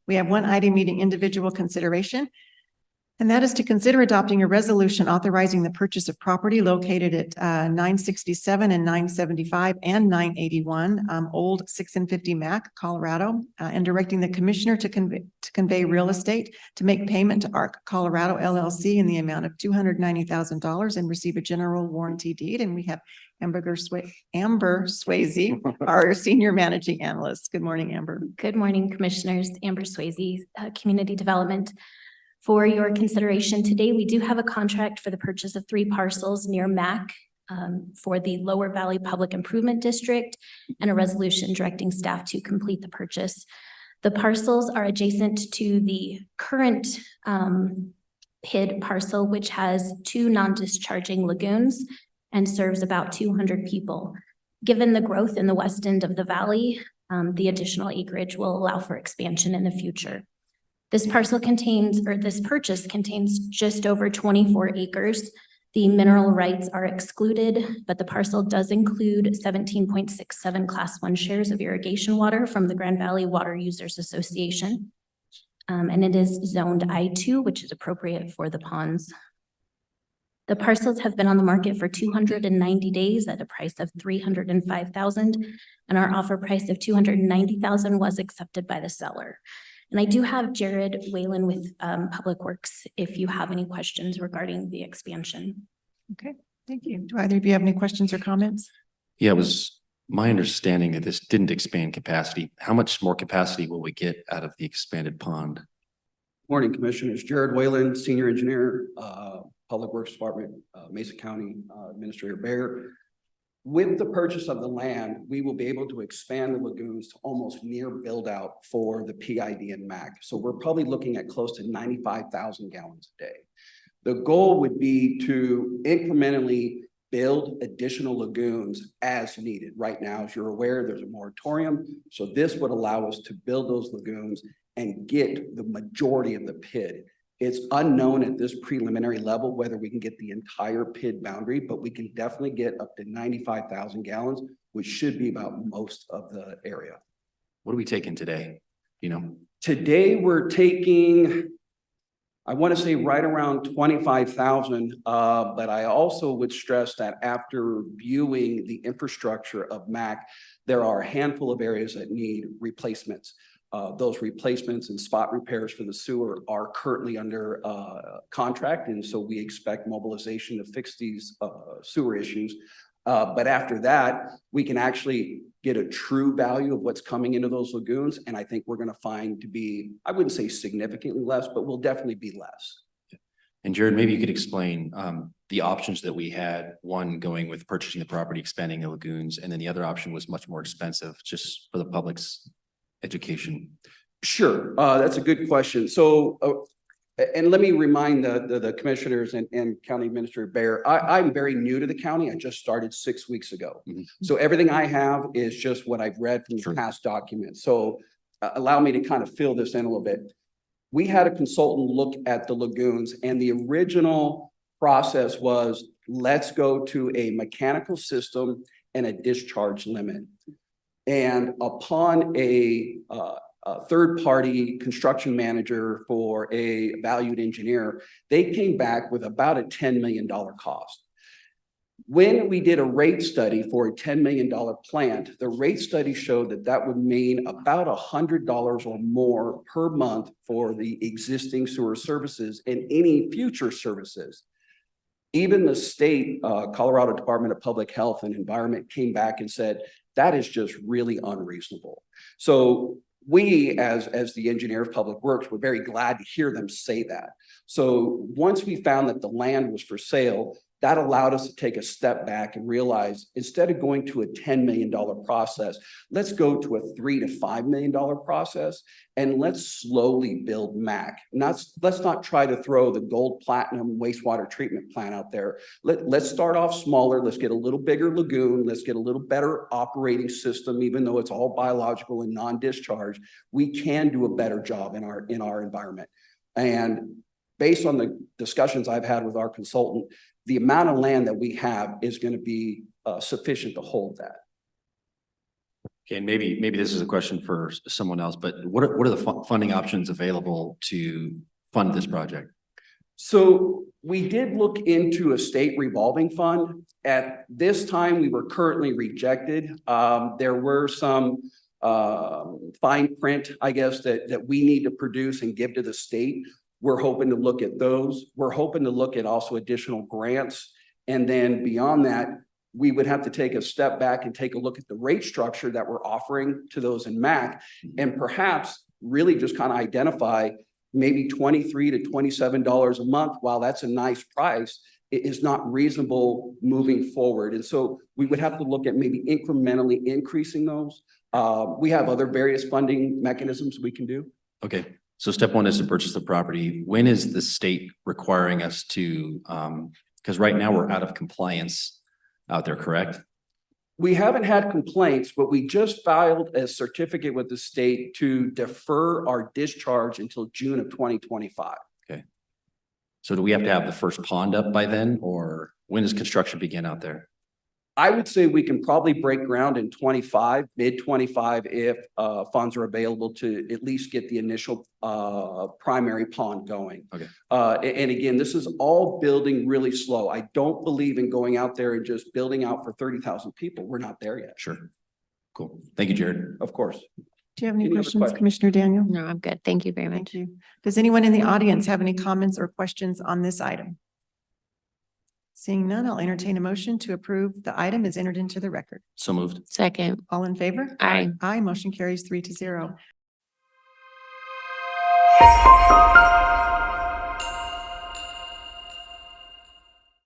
We have one item needing individual consideration, and that is to consider adopting a resolution authorizing the purchase of property located at 967 and 975 and 981 Old 6 and 50 Mack, Colorado, and directing the commissioner to convey real estate, to make payment to ARC Colorado LLC in the amount of $290,000 and receive a general warranty deed. And we have Amber Swayze, our senior managing analyst. Good morning, Amber. Good morning, commissioners. Amber Swayze, Community Development. For your consideration today, we do have a contract for the purchase of 3 parcels near Mack for the Lower Valley Public Improvement District, and a resolution directing staff to complete the purchase. The parcels are adjacent to the current PID parcel, which has 2 non-discharging lagoons and serves about 200 people. Given the growth in the west end of the valley, the additional acreage will allow for expansion in the future. This purchase contains just over 24 acres. The mineral rights are excluded, but the parcel does include 17.67 Class 1 shares of irrigation water from the Grand Valley Water Users Association. And it is zoned I-2, which is appropriate for the ponds. The parcels have been on the market for 290 days at a price of $305,000, and our offer price of $290,000 was accepted by the seller. And I do have Jared Whalen with Public Works if you have any questions regarding the expansion. Okay, thank you. Do either of you have any questions or comments? Yeah, it was my understanding that this didn't expand capacity. How much more capacity will we get out of the expanded pond? Morning, Commissioners. Jared Whalen, Senior Engineer, Public Works Department, Mesa County Administrator Bear. With the purchase of the land, we will be able to expand the lagoons to almost near build out for the PID and Mack. So we're probably looking at close to 95,000 gallons a day. The goal would be to incrementally build additional lagoons as needed. Right now, as you're aware, there's a moratorium. So this would allow us to build those lagoons and get the majority of the PID. It's unknown at this preliminary level whether we can get the entire PID boundary, but we can definitely get up to 95,000 gallons, which should be about most of the area. What are we taking today? You know, today we're taking, I want to say right around 25,000, but I also would stress that after viewing the infrastructure of Mack, there are a handful of areas that need replacements. Those replacements and spot repairs for the sewer are currently under contract, and so we expect mobilization to fix these sewer issues. But after that, we can actually get a true value of what's coming into those lagoons, and I think we're going to find to be, I wouldn't say significantly less, but will definitely be less. And Jared, maybe you could explain the options that we had, one going with purchasing the property, expanding the lagoons, and then the other option was much more expensive, just for the public's education. Sure, that's a good question. So, and let me remind the commissioners and County Administrator Bear, I'm very new to the county. I just started 6 weeks ago. Mm-hmm. So everything I have is just what I've read from the past documents. So allow me to kind of fill this in a little bit. We had a consultant look at the lagoons, and the original process was, let's go to a mechanical system and a discharge limit. And upon a third-party construction manager for a valued engineer, they came back with about a $10 million cost. When we did a rate study for a $10 million plant, the rate study showed that that would mean about $100 or more per month for the existing sewer services and any future services. Even the state, Colorado Department of Public Health and Environment came back and said, that is just really unreasonable. So we, as the engineer of Public Works, were very glad to hear them say that. So once we found that the land was for sale, that allowed us to take a step back and realize, instead of going to a $10 million process, let's go to a $3 to $5 million process, and let's slowly build Mack. Let's not try to throw the gold platinum wastewater treatment plant out there. Let's start off smaller. Let's get a little bigger lagoon. Let's get a little better operating system, even though it's all biological and non-discharge. We can do a better job in our environment. And based on the discussions I've had with our consultant, the amount of land that we have is going to be sufficient to hold that. Okay, and maybe this is a question for someone else, but what are the funding options available to fund this project? So we did look into a state revolving fund. At this time, we were currently rejected. There were some fine print, I guess, that we need to produce and give to the state. We're hoping to look at those. We're hoping to look at also additional grants. And then beyond that, we would have to take a step back and take a look at the rate structure that we're offering to those in Mack, and perhaps really just kind of identify maybe $23 to $27 a month. While that's a nice price, it is not reasonable moving forward. And so we would have to look at maybe incrementally increasing those. We have other various funding mechanisms we can do. Okay, so step one is to purchase the property. When is the state requiring us to, because right now we're out of compliance out there, correct? We haven't had complaints, but we just filed a certificate with the state to defer our discharge until June of 2025. Okay. So do we have to have the first pond up by then, or when does construction begin out there? I would say we can probably break ground in 25, mid 25, if funds are available to at least get the initial primary pond going. Okay. And again, this is all building really slow. I don't believe in going out there and just building out for 30,000 people. We're not there yet. Sure. Cool. Thank you, Jared. Of course. Do you have any Any other questions, questions? Commissioner Daniel? No, I'm good. Thank you very much. Thank you. Does anyone in the audience have any comments or questions on this item? Seeing none, I'll entertain a motion to approve the item as entered into the record. So moved. Second. All in favor? Aye. Aye, motion carries 3-0.